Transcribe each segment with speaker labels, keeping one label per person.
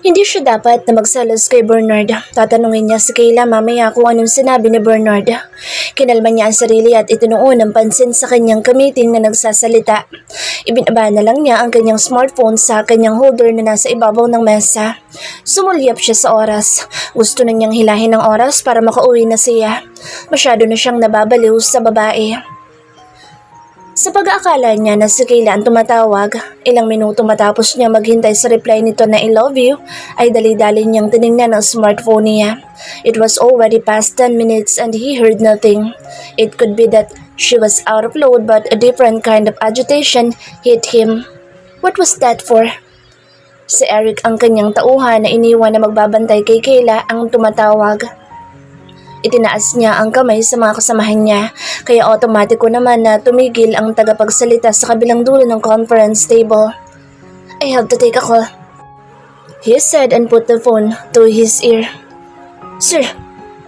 Speaker 1: Hindi siya dapat na magsalas kay Bernard. Tatanungin niya si Kayla mamaya kung anong sinabi ni Bernard. Kinalma niya ang sarili at itinuon ang pansin sa kanyang kamiting na nagsasalita. Ibinaba na lang niya ang kanyang smartphone sa kanyang holder na nasa ibabaw ng mesa. Sumulyap siya sa oras. Gusto na niyang hilahin ang oras para makauwi na siya. Masyado na siyang nababaliw sa babae. Sa pag-aakala niya na si Kayla ang tumatawag, ilang minuto matapos niya maghintay sa reply nito na I love you, ay dali-dali niyang tinignan ang smartphone niya. It was already past 10 minutes and he heard nothing. It could be that she was out of load but a different kind of agitation hit him. What was that for? Si Eric ang kanyang tauhan na iniwan na magbabantay kay Kayla ang tumatawag. Itinaas niya ang kamay sa mga kasamahan niya, kaya otomatiko naman na tumigil ang tagapagsalita sa kabilang dulo ng conference table. I have to take a call, he said and put the phone to his ear. Sir,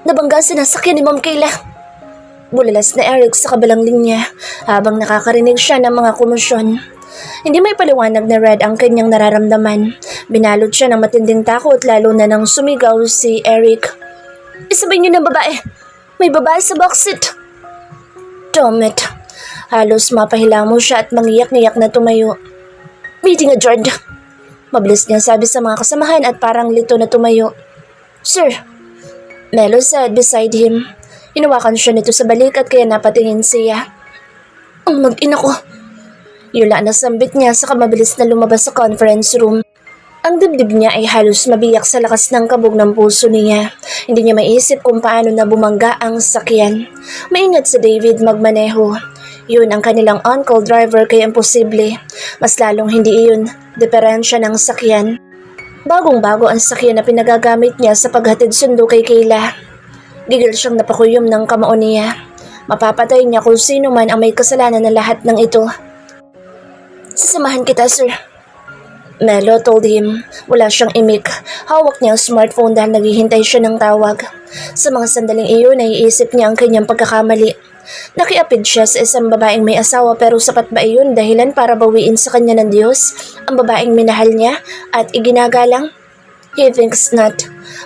Speaker 1: nabangga sinasakyan ni Ma'am Kayla. Bulalas na Eric sa kabilang linya habang nakakarinig siya ng mga komosyon. Hindi may paliwanag na Red ang kanyang nararamdaman. Binalot siya ng matinding takot lalo na nang sumigaw si Eric. Isabay niyo ng babae. May babae sa boxseat. Damn it. Halos mapahilamo siya at mangiyak-ngiyak na tumayo. Meeting adjourned. Mabilis niya sabi sa mga kasamahan at parang lito na tumayo. Sir, Melo said beside him. Hinawakan siya nito sa balikat kaya napatingin siya. Ang mag-ina ko. Yula na sambit niya sa kamabilis na lumabas sa conference room. Ang dibdib niya ay halos mabiyak sa lakas ng kabog ng puso niya. Hindi niya maisip kung paano na bumangga ang sakyan. Maingat si David magmaneho. Yun ang kanilang on-call driver kaya imposible. Mas lalong hindi iyon diferensya ng sakyan. Bagong-bago ang sakyan na pinagagamit niya sa paghatid sundo kay Kayla. Gigil siyang napakuyom ng kamao niya. Mapapatay niya kung sino man ang may kasalanan na lahat ng ito. Sasamahan kita, sir. Melo told him. Wala siyang imik. Hawak niya ang smartphone dahil naghihintay siya ng tawag. Sa mga sandaling iyon, naiisip niya ang kanyang pagkakamali. Nakiapid siya sa isang babaeng may asawa pero sapat ba iyon dahilan para bawiin sa kanya ng Diyos ang babaeng minahal niya at iginagalang? He thinks not.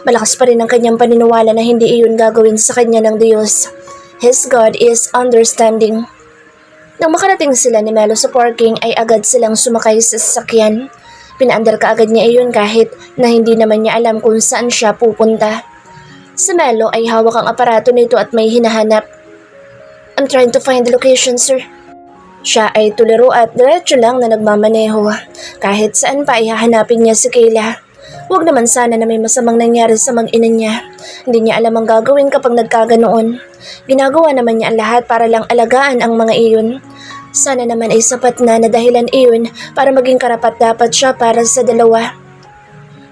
Speaker 1: Malakas pa rin ang kanyang paniniwala na hindi iyon gagawin sa kanya ng Diyos. His God is understanding. Nang makarating sila ni Melo sa parking ay agad silang sumakay sa sasakyan. Pinaandar kaagad niya iyon kahit na hindi naman niya alam kung saan siya pupunta. Si Melo ay hawak ang aparato nito at may hinahanap. I'm trying to find the location, sir. Siya ay tuliro at diretso lang na nagmamaneho. Kahit saan pa ay hahanapin niya si Kayla. Huwag naman sana na may masamang nangyari sa mag-ina niya. Hindi niya alam ang gagawin kapag nagkaganoon. Ginagawa naman niya ang lahat para lang alagaan ang mga iyon. Sana naman ay sapat na dahilan iyon para maging karapat-dapat siya para sa dalawa.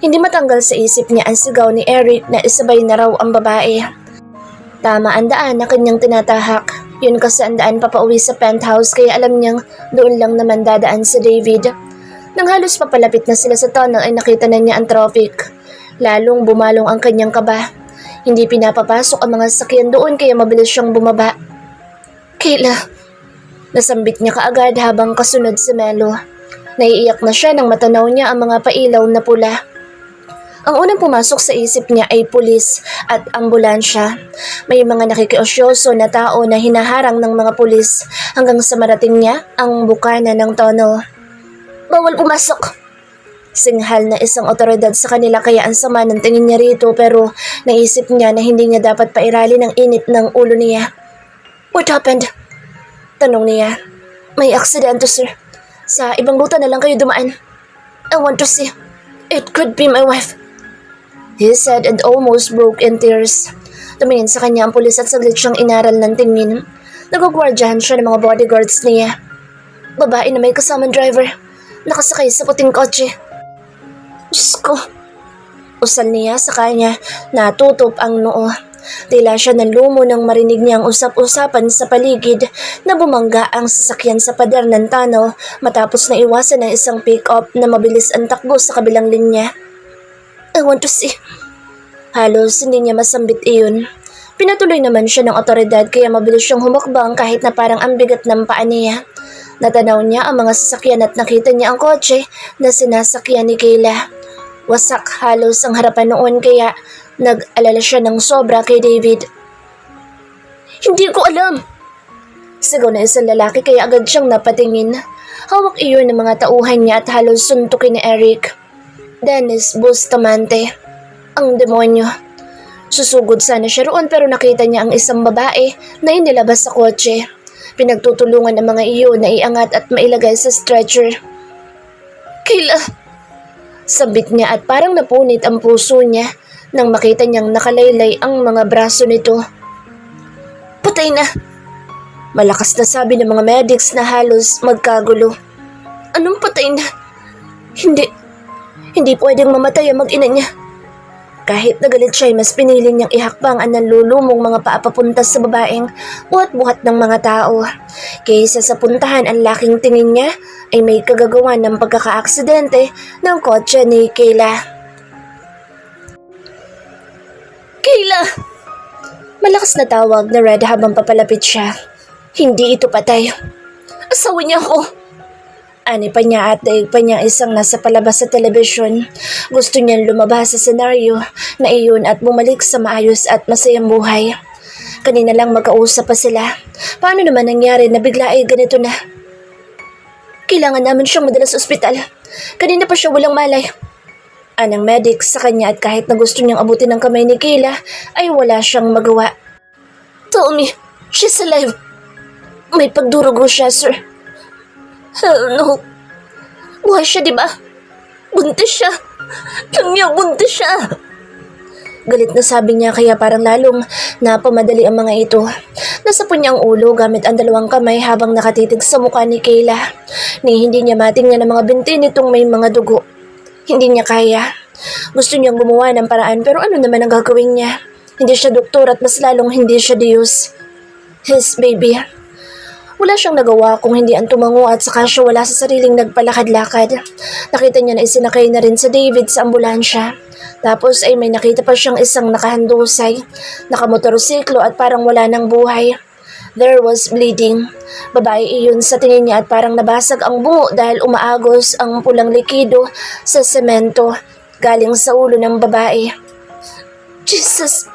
Speaker 1: Hindi matanggal sa isip niya ang sigaw ni Eric na isabay na raw ang babae. Tama ang daan na kanyang tinatahak. Yun kasi ang daan papauwi sa penthouse kaya alam niyang doon lang naman dadaan si David. Nang halos papalapit na sila sa tunnel ay nakita na niya ang traffic. Lalong bumalong ang kanyang kaba. Hindi pinapapasok ang mga sakyan doon kaya mabilis siyang bumaba. Kayla, nasambit niya kaagad habang kasunod si Melo. Naiiyak na siya nang matanaw niya ang mga pailaw na pula. Ang unang pumasok sa isip niya ay pulis at ambulansya. May mga nakikiosyoso na tao na hinaharang ng mga pulis hanggang sa marating niya ang bukana ng tunnel. Bawal pumasok! Singhal na isang otoridad sa kanila kaya ang sama ng tingin niya rito pero naisip niya na hindi niya dapat pairali ng init ng ulo niya. What happened? Tanong niya. May aksidente, sir. Sa ibang ruta na lang kayo dumaan. I want to see. It could be my wife. He said and almost broke in tears. Tumingin sa kanya ang pulis at saglit siyang inaral ng tingin. Nagugwardyahan siya ng mga bodyguards niya. Babae na may kasamang driver. Nakasakay sa puting kotse. Diyos ko. Usal niya sa kanya. Natutop ang noo. Tila siya nalumo nang marinig niyang usap-usapan sa paligid na bumangga ang sasakyan sa pader ng tunnel matapos na iwasan ng isang pick-up na mabilis ang takbo sa kabilang linya. I want to see. Halos hindi niya masambit iyon. Pinatuloy naman siya ng otoridad kaya mabilis siyang humakbang kahit na parang ang bigat ng paa niya. Natanaw niya ang mga sasakyan at nakita niya ang kotse na sinasakyan ni Kayla. Wasak halos ang harapan noon kaya nag-alala siya ng sobra kay David. Hindi ko alam! Sigaw na isang lalaki kaya agad siyang napatingin. Hawak iyon ng mga tauhan niya at halos suntukin ni Eric. Dennis Bustamante. Ang demonyo. Susugod sana siya roon pero nakita niya ang isang babae na inilabas sa kotse. Pinagtutulungan ng mga iyon na iangat at mailagay sa stretcher. Kayla! Sabit niya at parang napunit ang puso niya nang makita niyang nakalaylay ang mga braso nito. Patay na! Malakas na sabi ng mga medics na halos magkagulo. Anong patay na? Hindi pwedeng mamatay ang mag-ina niya. Kahit nagalit siya ay mas pinili niyang ihakbang ang nanlulumong mga paa papunta sa babaeng buhat-buhat ng mga tao. Kaysa sa puntahan ang laking tingin niya ay may kagagawan ng pagkakaaksidente ng kotse ni Kayla. Kayla! Malakas na tawag na Red habang papalapit siya. Hindi ito patay. Asawa niya ako. Ani pa niya at daig pa niya isang nasa palabas sa telebisyon. Gusto niyang lumabas sa senaryo na iyon at bumalik sa maayos at masayang buhay. Kanina lang magkausap pa sila. Paano naman nangyari na bigla ay ganito na? Kailangan namin siyang madala sa ospital. Kanina pa siya walang malay. Anang medic sa kanya at kahit na gusto niyang abutin ang kamay ni Kayla ay wala siyang magawa. Tell me, she's alive. May pagdurugo siya, sir. Hell no. Buhay siya, di ba? Buntis siya. Kanya, buntis siya. Galit na sabi niya kaya parang lalong napamadali ang mga ito. Nasapon niya ang ulo gamit ang dalawang kamay habang nakatitig sa mukha ni Kayla. Hindi niya matingnan ang mga binti nitong may mga dugo. Hindi niya kaya. Gusto niyang gumawa ng paraan pero ano naman ang gagawin niya? Hindi siya doktor at mas lalong hindi siya Diyos. His baby. Wala siyang nagawa kung hindi ang tumango at saka siya wala sa sariling nagpalakad-lakad. Nakita niya na isinakay na rin sa David sa ambulansya. Tapos ay may nakita pa siyang isang nakahandusay, nakamotorsiklo at parang wala ng buhay. There was bleeding. Babae iyon sa tingin niya at parang nabasag ang bungo dahil umaagos ang pulang likido sa semento galing sa ulo ng babae. Jesus!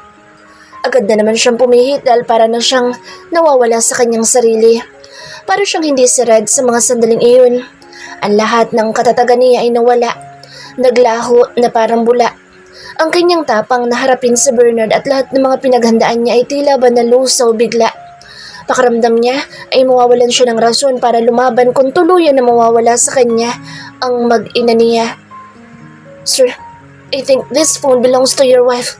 Speaker 1: Agad na naman siyang pumihit dahil para na siyang nawawala sa kanyang sarili. Para siyang hindi si Red sa mga sandaling iyon. Ang lahat ng katatagan niya ay nawala. Naglaho na parang bula. Ang kanyang tapang na harapin si Bernard at lahat ng mga pinaghandaan niya ay tila ba nalusaw bigla. Pakiramdam niya ay mawawalan siya ng rason para lumaban kung tuluyan na mawawala sa kanya ang mag-ina niya. Sir, I think this phone belongs to your wife.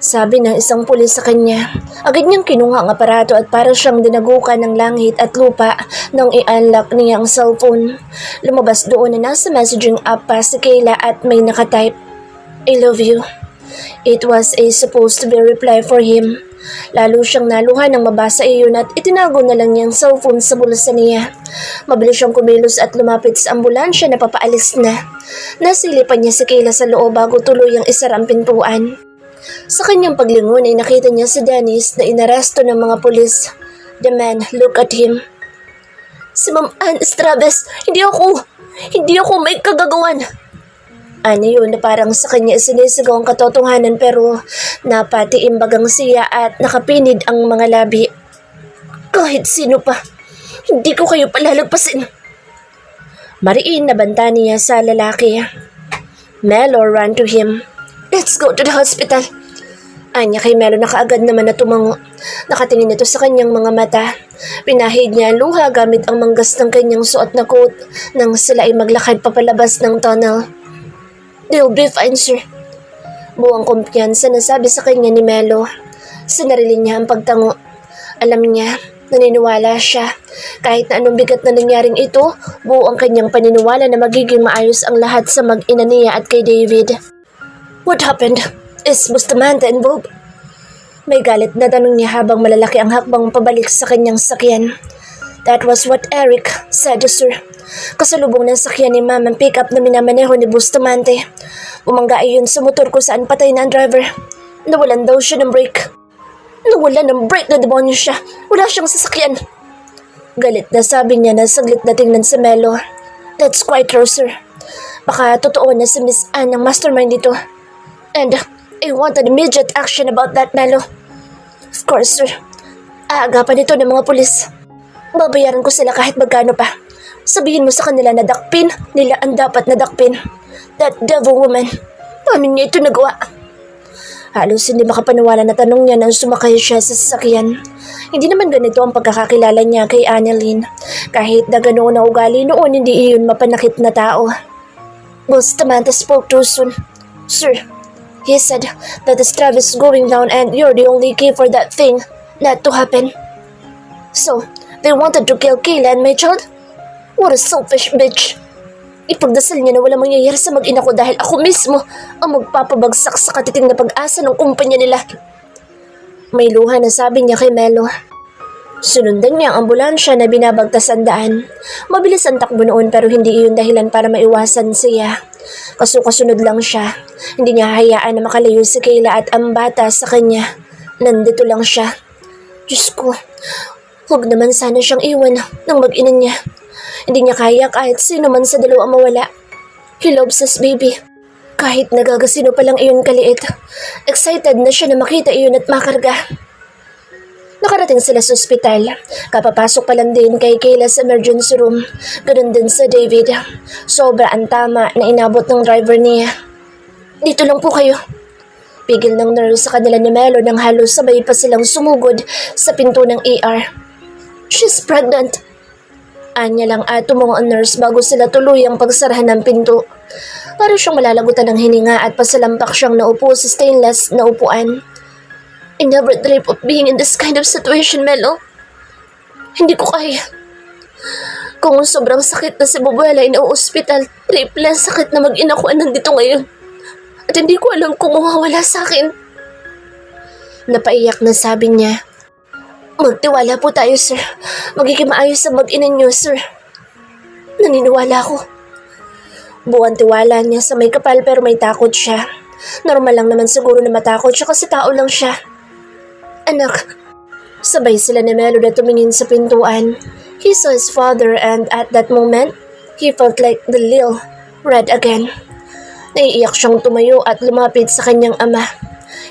Speaker 1: Sabi ng isang pulis sa kanya. Agad niyang kinuha ang aparato at para siyang dinagukan ng langit at lupa nang i-unlock niya ang cellphone. Lumabas doon na nasa messaging app pa si Kayla at may nakatype, I love you. It was a supposed to be a reply for him. Lalo siyang naluha nang mabasa iyon at itinago na lang niyang cellphone sa bulsa niya. Mabilis siyang kumilos at lumapit sa ambulansya na papaalis na. Nasilipan niya si Kayla sa loob bago tuluyang isara ang pintuan. Sa kanyang paglingon ay nakita niya si Dennis na inaresto ng mga pulis. The man looked at him. Si Ma'am Ann Estrabes, hindi ako may kagagawan. Ano yun na parang sa kanya sinisigaw ang katotohanan pero napatiimbagang siya at nakapinid ang mga labi. Kahit sino pa, hindi ko kayo palalagpasin. Mariin na banta niya sa lalaki. Melo ran to him. Let's go to the hospital. Anya kay Melo na kaagad naman na tumango. Nakatingin ito sa kanyang mga mata. Pinahid niya ang luha gamit ang manggas ng kanyang suot na coat nang sila ay maglakad papalabas ng tunnel. They'll be fine, sir. Buwang kumpiyansa na sabi sa kanya ni Melo. Sinarili niya ang pagtango. Alam niya, naniniwala siya. Kahit na anong bigat na nangyaring ito, buo ang kanyang paniniwala na magiging maayos ang lahat sa mag-ina niya at kay David. What happened? Is Bustamante involved? May galit na tanong niya habang malalaki ang hakbang pabalik sa kanyang sakyan. That was what Eric said, sir. Kasalubong ng sakyan ni Ma'am ang pick-up na minamaneho ni Bustamante. Bumangga iyon sa motor kung saan patay na ang driver. Nawalan daw siya ng brake. Nawalan ng brake na demonyo siya. Wala siyang sasakyan. Galit na sabi niya na saglit na tingnan sa Melo. That's quite true, sir. Baka totoo na si Miss Anne ang mastermind dito. And I wanted immediate action about that, Melo. Of course, sir. Aagapan ito ng mga pulis. Babayaran ko sila kahit magkano pa. Sabihin mo sa kanila na dakpin nila ang dapat na dakpin. That devil woman. Paano niya ito nagawa? Halos hindi makapaniwala na tanong niya nang sumakay siya sa sasakyan. Hindi naman ganito ang pagkakakilala niya kay Annalyn. Kahit na ganoon na ugali noon, hindi iyon mapanakit na tao. Boss Samantha spoke too soon. Sir, he said that the strap is going down and you're the only key for that thing not to happen. So, they wanted to kill Kayla and my child? What a selfish bitch. Ipagdasal niya na walang mangyayari sa mag-ina ko dahil ako mismo ang magpapabagsak sa katiting na pag-asa ng kumpanya nila. May luha na sabi niya kay Melo. Sunundan niya ang ambulansya na binabagtas ang daan. Mabilis ang takbo noon pero hindi iyon dahilan para maiwasan siya. Kasunod lang siya. Hindi niya hayaan na makalayo si Kayla at ang bata sa kanya. Nandito lang siya. Diyos ko, huwag naman sana siyang iwan ng mag-ina niya. Hindi niya kaya kahit sino man sa dalawa mawala. He loves his baby. Kahit nagagasino pa lang iyon kaliit, excited na siya na makita iyon at makarga. Nakarating sila sa ospital. Kapapasok pa lang din kay Kayla sa emergency room. Ganun din sa David. Sobra ang tama na inabot ng driver niya. Dito lang po kayo. Pigil ng nurse sa kanila ni Melo nang halos sabay pa silang sumugod sa pinto ng ER. She's pregnant. Anya lang at tumungo ang nurse bago sila tuluyang pagsarahan ng pinto. Para siyang malalagutan ng hininga at pasalampak siyang naupo sa stainless na upuan. I never dreamt of being in this kind of situation, Melo. Hindi ko kaya. Kung sobrang sakit na si Bubuela ay na-hospital, triple ang sakit na mag-ina ko nandito ngayon. At hindi ko alam kung mawawala sa akin. Napaiyak na sabi niya. Magtiwala po tayo, sir. Magiging maayos sa mag-ina niyo, sir. Naniniwala ako. Buwan tiwala niya sa may kapal pero may takot siya. Normal lang naman siguro na matakot siya kasi tao lang siya. Anak, sabay sila ni Melo na tumingin sa pintuan. He saw his father and at that moment, he felt like the lil red again. Naiiyak siyang tumayo at lumapit sa kanyang ama.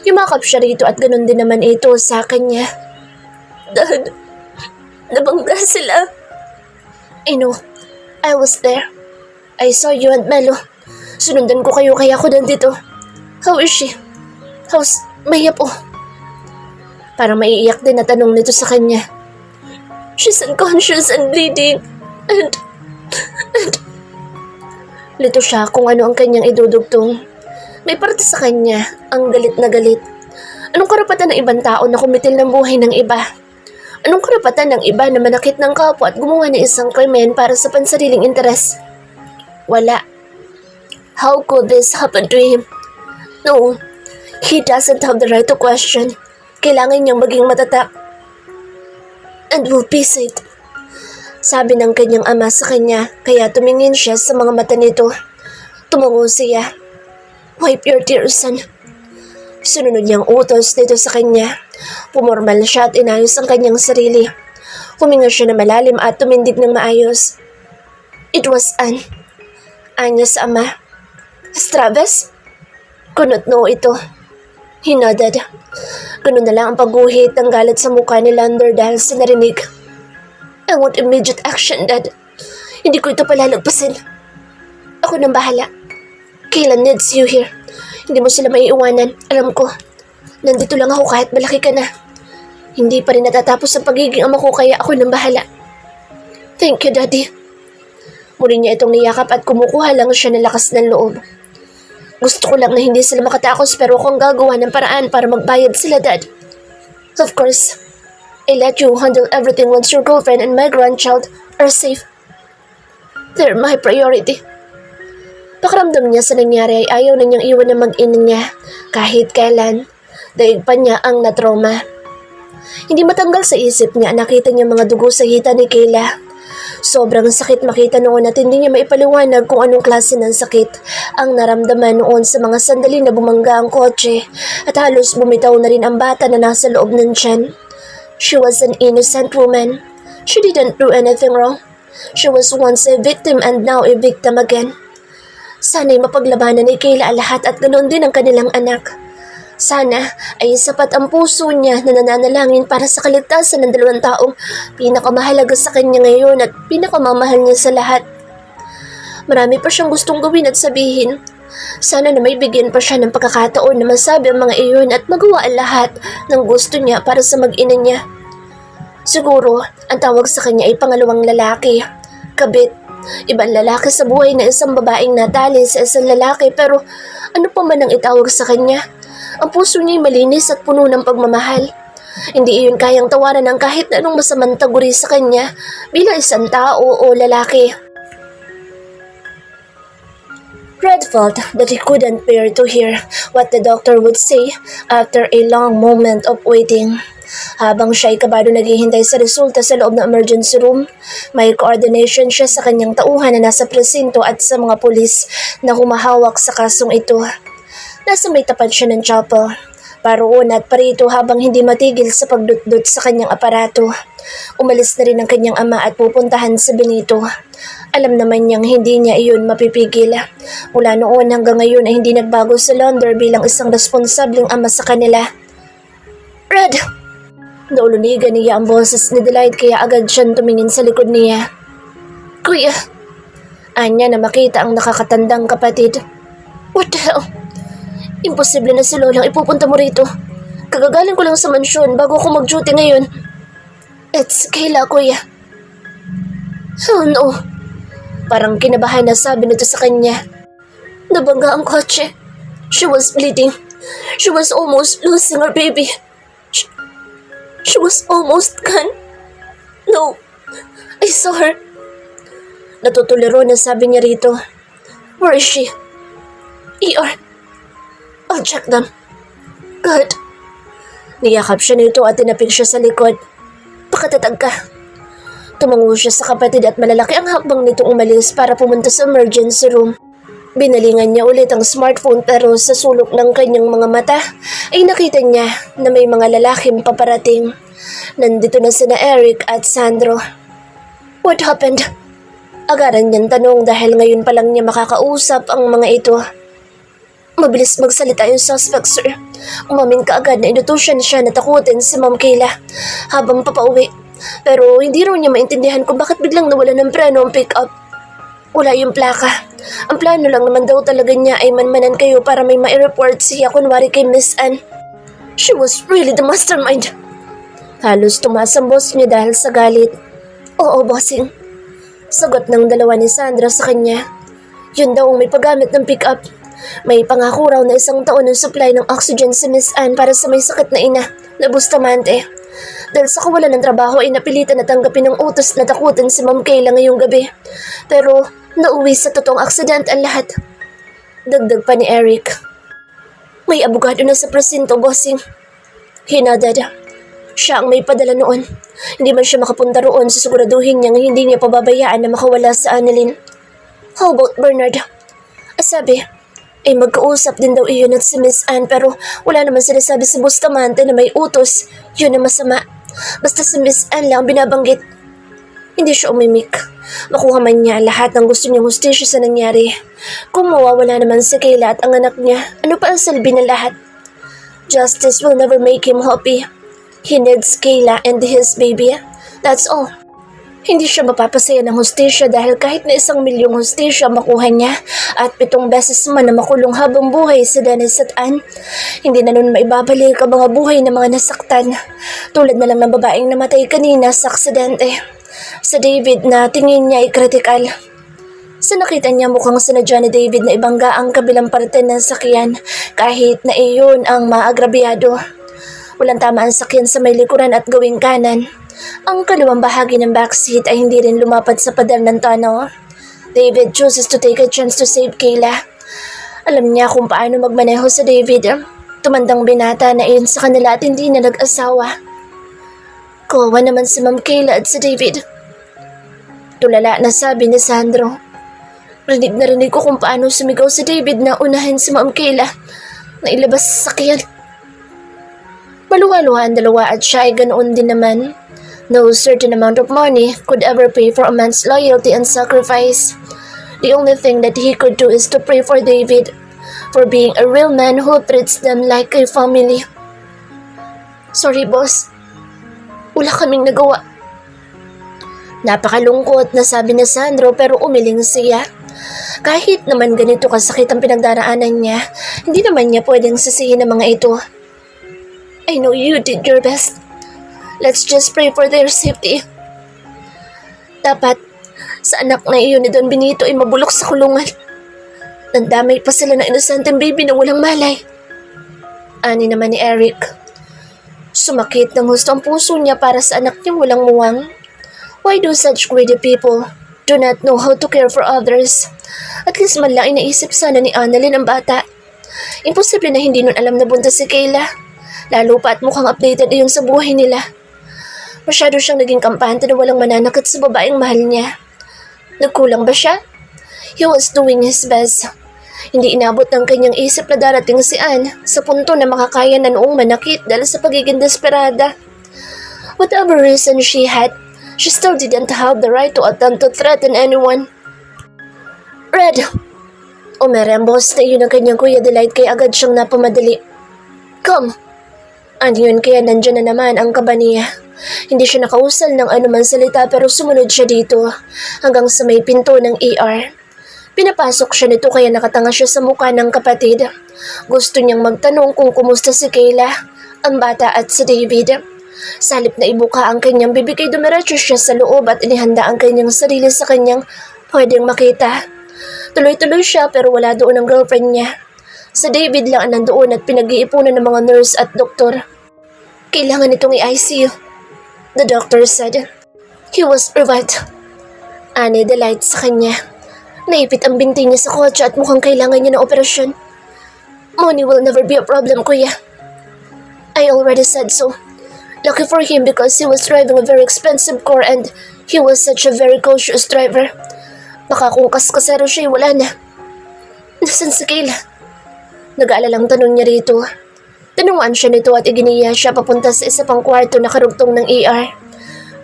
Speaker 1: Yumakap siya rito at ganun din naman ito sa kanya. Dad, nabangga sila. I know. I was there. I saw you and Melo. Sunundan ko kayo kaya ako nandito. How is she? How's Maya po? Parang maiiyak din na tanong nito sa kanya. She's unconscious and bleeding. And... Lito siya kung ano ang kanyang idudugtong. May parte sa kanya ang galit na galit. Anong karapatan ng ibang tao na kumitil ng buhay ng iba? Anong karapatan ng iba na manakit ng kapwa at gumawa ng isang krimen para sa pansariling interes? Wala. How could this happen to him? No, he doesn't have the right to question. Kailangan niyang maging matatak. And will face it. Sabi ng kanyang ama sa kanya, kaya tumingin siya sa mga mata nito. Tumungo siya. Wipe your tears, son. Sununod niyang utos nito sa kanya. Pumormal siya at inayos ang kanyang sarili. Huminga siya na malalim at tumindig ng maayos. It was Anne. Anya sa ama. Travis? Kunot no ito. He nodded. Ganun na lang ang pagguhit ng galit sa mukha ni Lander dahil sa narinig. I want immediate action, Dad. Hindi ko ito palalagpasin. Ako nang bahala. Kayla needs you here. Hindi mo sila maiiwanan. Alam ko. Nandito lang ako kahit malaki ka na. Hindi pa rin natatapos ang pagiging ama ko kaya ako nang bahala. Thank you, Daddy. Muli niya itong niyakap at kumukuha lang siya ng lakas ng loob. Gusto ko lang na hindi sila makatakos pero akong gagawa ng paraan para magbayad sila, Dad. Of course, I let you handle everything once your girlfriend and my grandchild are safe. They're my priority. Pakiramdam niya sa nangyari ay ayaw na niyang iwan na mag-ina niya kahit kailan. Daig pa niya ang natrauma. Hindi matanggal sa isip niya nakita niya mga dugo sa hita ni Kayla. Sobrang sakit makita noon at hindi niya maipaliwanag kung anong klase ng sakit ang naramdaman noon sa mga sandali na bumangga ang kotse at halos bumitaw na rin ang bata na nasa loob ng tiyan. She was an innocent woman. She didn't do anything wrong. She was once a victim and now a victim again. Sana'y mapaglabanan ni Kayla ang lahat at ganoon din ang kanilang anak. Sana ay sapat ang puso niya na nananalangin para sa kaligtasan ng dalawang taong pinakamahalaga sa kanya ngayon at pinakamamahal niya sa lahat. Marami pa siyang gustong gawin at sabihin. Sana na may bigyan pa siya ng pagkakataon na masabi ang mga iyon at magawa ang lahat ng gusto niya para sa mag-ina niya. Siguro, ang tawag sa kanya ay pangalawang lalaki, kabit. Ibang lalaki sa buhay na isang babaeng natali sa isang lalaki pero ano pa man ang itawag sa kanya. Ang puso niya ay malinis at puno ng pagmamahal. Hindi iyon kayang tawaran ng kahit na anong masamang taguri sa kanya bilang isang tao o lalaki. Red felt that he couldn't bear to hear what the doctor would say after a long moment of waiting. Habang siya ay kabado naghihintay sa resulta sa loob ng emergency room, may coordination siya sa kanyang tauhan na nasa presinto at sa mga pulis na humahawak sa kasong ito. Nasa may tapat siya ng chapel. Paroon at parito habang hindi matigil sa pagdutdut sa kanyang aparato. Umalis na rin ang kanyang ama at pupuntahan sa Benito. Alam naman niyang hindi niya iyon mapipigil. Mula noon hanggang ngayon ay hindi nagbago si Launder bilang isang responsableng ama sa kanila. Red! Naulunigan niya ang boses ni Delight kaya agad siyang tumingin sa likod niya. Kuya! Anya na makita ang nakakatandang kapatid. What the hell? Imposible na si Lolang ipupunta mo rito. Kagagaling ko lang sa mansyon bago ako mag-duty ngayon. It's Kayla, kuya. Oh no. Parang kinabahan na sabi nito sa kanya. Nabangga ang kotse. She was bleeding. She was almost losing her baby. She was almost gone. No. I saw her. Natutuliro na sabi niya rito. Where is she? ER. I'll check them. Good. Niyakap siya nito at tinapik siya sa likod. Pakatatag ka. Tumango siya sa kapatid at malalaki ang hakbang nito umalis para pumunta sa emergency room. Binalingan niya ulit ang smartphone pero sa sulok ng kanyang mga mata ay nakita niya na may mga lalaking paparating. Nandito na sina Eric at Sandro. What happened? Agaran niyang tanong dahil ngayon pa lang niya makakausap ang mga ito. Mabilis magsalita yung suspect, sir. Umamin ka agad na inutusan siya na takutin si Ma'am Kayla habang papauwi. Pero hindi raw niya maintindihan kung bakit biglang nawala ng preno ang pick-up. Wala yung plaka. Ang plano lang naman daw talaga niya ay manmanan kayo para may ma-report siya kunwari kay Miss Anne. She was really the mastermind. Halos tumaas ang boss niya dahil sa galit. Oo, bossing. Sagot ng dalawa ni Sandra sa kanya. Yun daw ang may paggamit ng pick-up. May pangako raw na 1 taon ng supply ng oxygen si Miss Anne para sa may sakit na ina na Bustamante. Dahil sa kawalan ng trabaho ay napilitan na tanggapin ng utos na takutin si Ma'am Kayla ngayong gabi. Pero nauwi sa totoong aksident ang lahat. Dagdag pa ni Eric. May abogado na sa presinto, bossing. Hinadad. Siya ang may padala noon. Hindi man siya makapunta roon sisiguraduhin niyang hindi niya pababayaan na makawala sa Annalyn. How about Bernard? Sabi, ay magkausap din daw iyon at si Miss Anne pero wala naman sinasabi si Bustamante na may utos. Yun ang masama. Basta si Miss Anne lang binabanggit. Hindi siya umimik. Makuha man niya lahat ng gusto niyang hustisya sa nangyari. Kung mawawala naman si Kayla at ang anak niya, ano pa ang salbi ng lahat? Justice will never make him happy. He needs Kayla and his baby. That's all. Hindi siya mapapasaya ng hustisya dahil kahit na 1,000,000 hustisya makuha niya at 7 beses man na makulong habang buhay si Dennis at Anne, hindi na nun maibabalik ang mga buhay ng mga nasaktan. Tulad na lang ng babaeng namatay kanina sa aksidente. Sa David na tingin niya ay kritikal. Sa nakita niya mukhang sinadya ni David na ibangga ang kabilang parte ng sakyan kahit na iyon ang maagrabyado. Walang tama ang sakyan sa may likuran at gawing kanan. Ang kaliwang bahagi ng backseat ay hindi rin lumapad sa pader ng tunnel. David chooses to take a chance to save Kayla. Alam niya kung paano magmaneho sa David. Tumandang binata na iyon sa kanila at hindi na nag-asawa. Kawawa naman si Ma'am Kayla at si David. Tulala na sabi ni Sandro. Rinig na rinig ko kung paano sumigaw si David na unahin si Ma'am Kayla na ilabas sa sakyan. Maluwa-luha ang dalawa at siya ay ganoon din naman. No certain amount of money could ever pay for a man's loyalty and sacrifice. The only thing that he could do is to pray for David, for being a real man who treats them like a family. Sorry, boss. Wala kaming nagawa. Napakalungkot na sabi ni Sandro pero umiling siya. Kahit naman ganito kasakit ang pinagdaraanan niya, hindi naman niya pwedeng sisihin ang mga ito. I know you did your best. Let's just pray for their safety. Dapat, sa anak na iyon ni Don Benito ay mabulok sa kulungan. Nandamay pa sila ng inosenteng baby na walang malay. Ani naman ni Eric. Sumakit ng husto ang puso niya para sa anak niyang walang muwang. Why do such greedy people do not know how to care for others? At least man lang inaisip sana ni Annalyn ang bata. Imposible na hindi nun alam na buntis si Kayla. Lalo pa at mukhang updated na yung sa buhay nila. Masyado siyang naging kampante na walang mananakit sa babaeng mahal niya. Nagkulang ba siya? He was doing his best. Hindi inabot ng kanyang isip na darating si Anne sa punto na makakaya na noong manakit dahil sa pagiging desperada. Whatever reason she had, she still didn't have the right to attempt to threaten anyone. Red! Umerembos na yun ang kanyang Kuya Delight kaya agad siyang napamadali. Come! Ano yun kaya nandyan na naman ang kaba niya. Hindi siya nakausal ng anuman salita pero sumunod siya dito hanggang sa may pinto ng ER. Pinapasok siya nito kaya nakatanga siya sa mukha ng kapatid. Gusto niyang magtanong kung kumusta si Kayla, ang bata at si David. Sa halip na ibuka ang kanyang bibig ay dumiretso siya sa loob at inihanda ang kanyang sarili sa kanyang pwedeng makita. Tuloy-tuloy siya pero wala doon ang girlfriend niya. Si David lang ang nandoon at pinag-iipunan ng mga nurse at doktor. Kailangan itong i-ICU, the doctor said. He was revived. Ani Delight sa kanya. Naipit ang binti niya sa kotse at mukhang kailangan niya ng operasyon. Money will never be a problem, kuya. I already said so. Lucky for him because he was driving a very expensive car and he was such a very cautious driver. Baka kung kaskasero siya, wala na. Nasaan si Kayla? Nag-aalalang tanong niya rito. Tinungan siya nito at iginiya siya papunta sa isa pang kwarto na karugtong ng ER.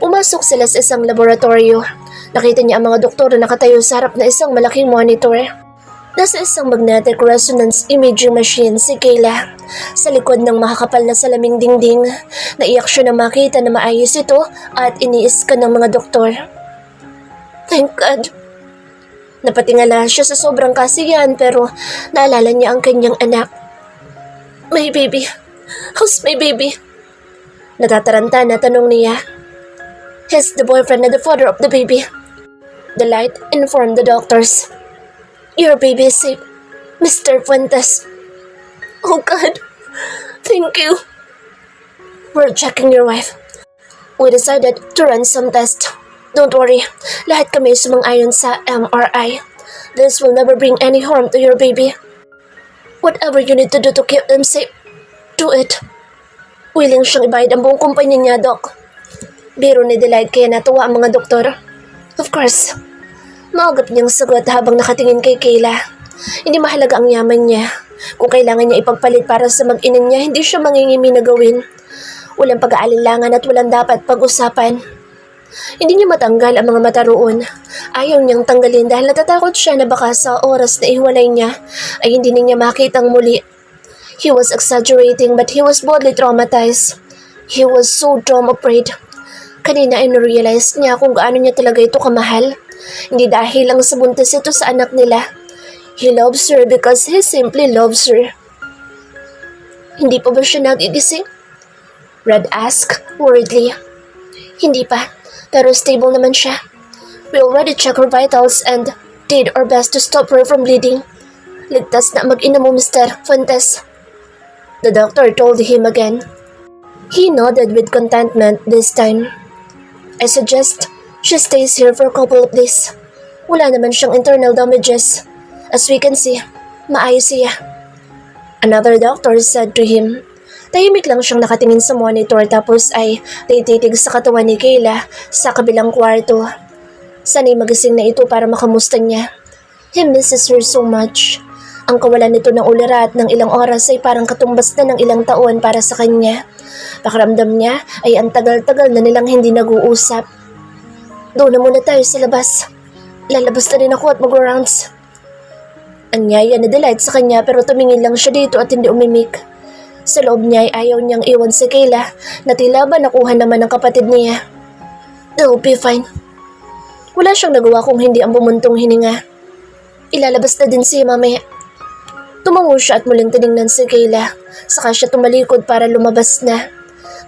Speaker 1: Pumasok sila sa isang laboratorio. Nakita niya ang mga doktor na nakatayo sa harap na isang malaking monitor. Nasa isang magnetic resonance imaging machine si Kayla. Sa likod ng makakapal na salaming dingding, naiyak siya na makita na maayos ito at iniiskan ng mga doktor. Thank God. Napatingala siya sa sobrang kasiyahan pero naalala niya ang kanyang anak. My baby. How's my baby? Natataranta na tanong niya. He's the boyfriend and the father of the baby. Delight informed the doctors. Your baby is safe, Mr. Fuentes. Oh God, thank you. We're checking your wife. We decided to run some tests. Don't worry, lahat kami sumang-ayon sa MRI. This will never bring any harm to your baby. Whatever you need to do to keep them safe, do it. Willing siyang ibayad ang buong kumpanya niya, Doc. Biro ni Delight kaya natuwa ang mga doktor. Of course. Maagap niyang sagot habang nakatingin kay Kayla. Hindi mahalaga ang yaman niya. Kung kailangan niya ipagpalit para sa mag-ina niya, hindi siya mangingimi na gawin. Walang pag-aalinlangan at walang dapat pag-usapan. Hindi niya matanggal ang mga mata roon. Ayaw niyang tanggalin dahil natatakot siya na baka sa oras na ihiwalay niya ay hindi niya makitang muli. He was exaggerating but he was bodily traumatized. He was so trauma-afraid. Kanina ay narealize niya kung gaano niya talaga ito kamahal. Hindi dahil lang sa buntis ito sa anak nila. He loves her because he simply loves her. Hindi pa ba siya nagigising? Red asked worriedly. Hindi pa, pero stable naman siya. We already checked her vitals and did our best to stop her from bleeding. Ligtas na mag-ina mo, Mr. Fuentes. The doctor told him again. He nodded with contentment this time. I suggest she stays here for a couple of days. Wala naman siyang internal damages. As we can see, maayos siya. Another doctor said to him. Tahimik lang siyang nakatingin sa monitor tapos ay tititig sa katawan ni Kayla sa kabilang kwarto. Sana'y magising na ito para makamusta niya. He misses her so much. Ang kawalan nito ng ulirat ng ilang oras ay parang katumbas na ng ilang taon para sa kanya. Pakiramdam niya ay ang tagal-tagal na nilang hindi nag-uusap. Doon na muna tayo sa labas. Lalabas na rin ako at mag-rounds. Anyaya na delight sa kanya pero tumingin lang siya dito at hindi umimik. Sa loob niya ay ayaw niyang iwan si Kayla na tila ba nakuha naman ng kapatid niya. They'll be fine. Wala siyang nagawa kung hindi ang bumuntong hininga. Ilalabas na din siya mamaya. Tumango siya at muling tinignan si Kayla. Saka siya tumalikod para lumabas na.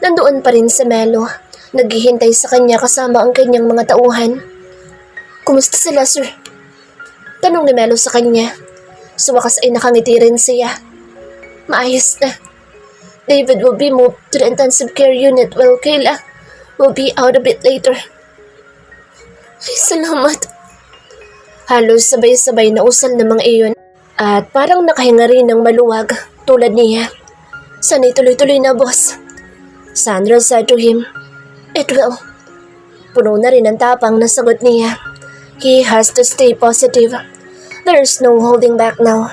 Speaker 1: Nandoon pa rin si Melo. Naghihintay sa kanya kasama ang kanyang mga tauhan. Kumusta sila, sir? Tanong ni Melo sa kanya. Sa wakas ay nakangiti rin siya. Maayos na. David will be moved to the intensive care unit while Kayla will be out a bit later. Ay, salamat. Halos sabay-sabay na usal ng mga iyon at parang nakahinga rin ng maluwag tulad niya. Sana'y tuloy-tuloy na, boss. Sandra said to him. It will. Puno na rin ang tapang na sagot niya. He has to stay positive. There's no holding back now.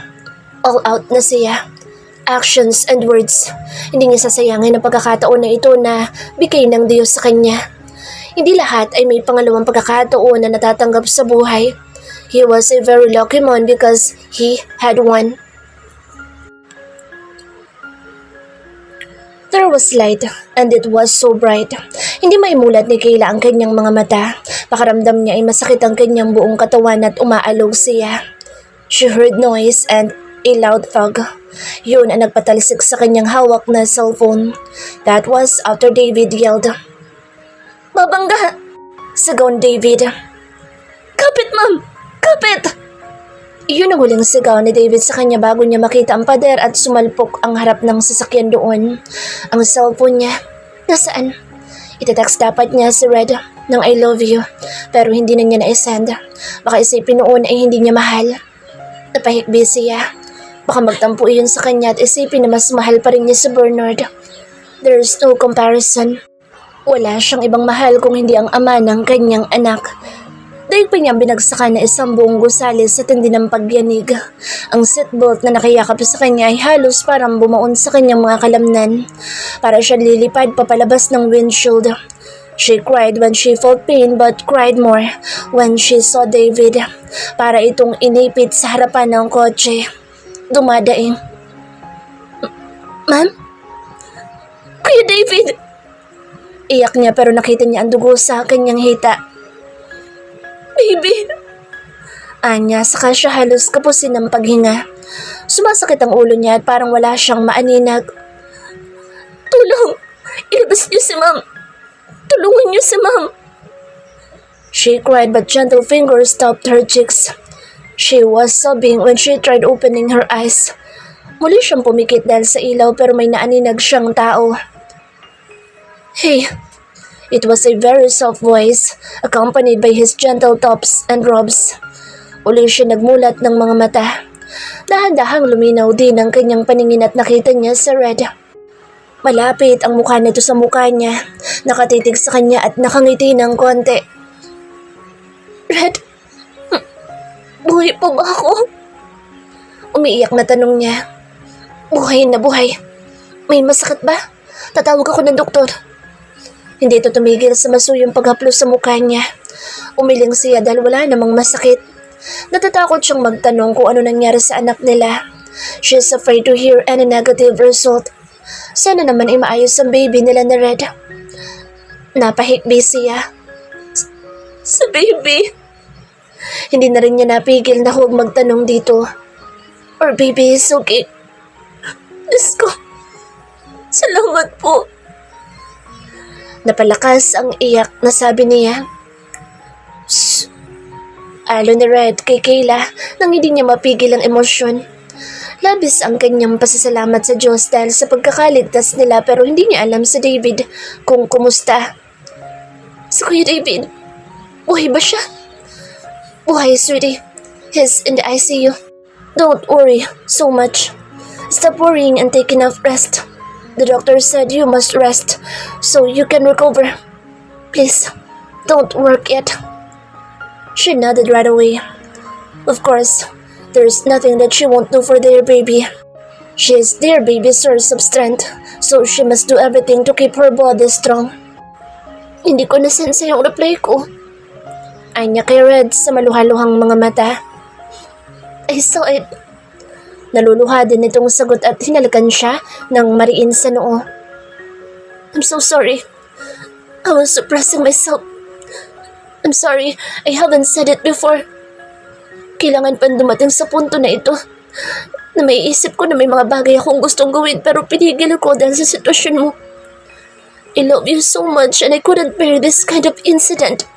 Speaker 1: All out na siya. Actions and words. Hindi niya sasayangin ang pagkakataon na ito na bigay ng Diyos sa kanya. Hindi lahat ay may pangalawang pagkakataon na natatanggap sa buhay. He was a very lucky man because he had one. There was light, and it was so bright. Hindi maimulat ni Kayla ang kanyang mga mata. Pakaramdam niya ay masakit ang kanyang buong katawan at umaalog siya. She heard noise and a loud thug. Yun ang nagpatalisik sa kanyang hawak na cellphone. That was after David yelled. Babangga! Sigaw ni David. Kapit, ma'am! Kapit! Iyon ang huling sigaw ni David sa kanya bago niya makita ang pader at sumalpok ang harap ng sasakyan doon. Ang cellphone niya. Nasaan? Itetext dapat niya si Red ng I love you pero hindi na niya na-send. Baka isipin noon ay hindi niya mahal. Napahikbi siya. Baka magtampo iyon sa kanya at isipin na mas mahal pa rin niya si Bernard. There's no comparison. Wala siyang ibang mahal kung hindi ang ama ng kanyang anak. Dahil pa niyang binagsakan na isang buong gusali sa tindi ng pagyanig. Ang seatbelt na nakayakap sa kanya ay halos parang bumaon sa kanyang mga kalamnan. Para siya lilipad papalabas ng windshield. She cried when she felt pain but cried more when she saw David. Para itong inipit sa harapan ng kotse. Dumadaing. Ma'am? Kuya David! Iyak niya pero nakita niya ang dugo sa kanyang hita. Baby! Anya, saka siya halos kapusin ng paghinga. Sumasakit ang ulo niya at parang wala siyang maaninag. Tulong! Ilabas niyo si ma'am! Tulungan niyo si ma'am! She cried but gentle fingers stopped her cheeks. She was sobbing when she tried opening her eyes. Muli siyang pumikit dahil sa ilaw pero may naaninag siyang tao. Hey! It was a very soft voice, accompanied by his gentle tops and robes. Uli siya nagmulat ng mga mata. Dahan-dahang luminaw din ang kanyang paningin at nakita niya si Red. Malapit ang mukha nito sa mukha niya, nakatitig sa kanya at nakangiti ng konti. Red, buhay po ba ako? Umiiyak na tanong niya. Buhay na buhay. May masakit ba? Tatawag ako ng doktor. Hindi ito tumigil sa masuyong paghaplos sa mukha niya. Umiling siya dahil wala namang masakit. Natatakot siyang magtanong kung ano nangyari sa anak nila. She is afraid to hear any negative result. Sana naman ay maayos ang baby nila na Red. Napahikbi siya. Sa baby? Hindi na rin niya napigil na huwag magtanong dito. Our baby is okay. Diyos ko. Salamat po. Napalakas ang iyak na sabi niya. Shh! Alo ni Red kay Kayla nang hindi niya mapigil ang emosyon. Labis ang kanyang pasasalamat sa Diyos dahil sa pagkakaligtas nila pero hindi niya alam si David kung kumusta. Si Kuya David, buhay ba siya? Buhay, sweetie. He's in the ICU. Don't worry so much. Stop worrying and take enough rest. The doctor said you must rest so you can recover. Please, don't work yet. She nodded right away. Of course, there's nothing that she won't do for their baby. She is their baby's source of strength, so she must do everything to keep her body strong. Hindi ko nasense yung reply ko. Anya kay Red sa maluhaluhang mga mata. I saw it. Naluluha din itong sagot at hinalakan siya ng mariin sa noo. I'm so sorry. I was suppressing myself. I'm sorry, I haven't said it before. Kailangan pa dumating sa punto na ito na may isip ko na may mga bagay akong gustong gawin pero pinigil ko dahil sa sitwasyon mo. I love you so much and I couldn't bear this kind of incident.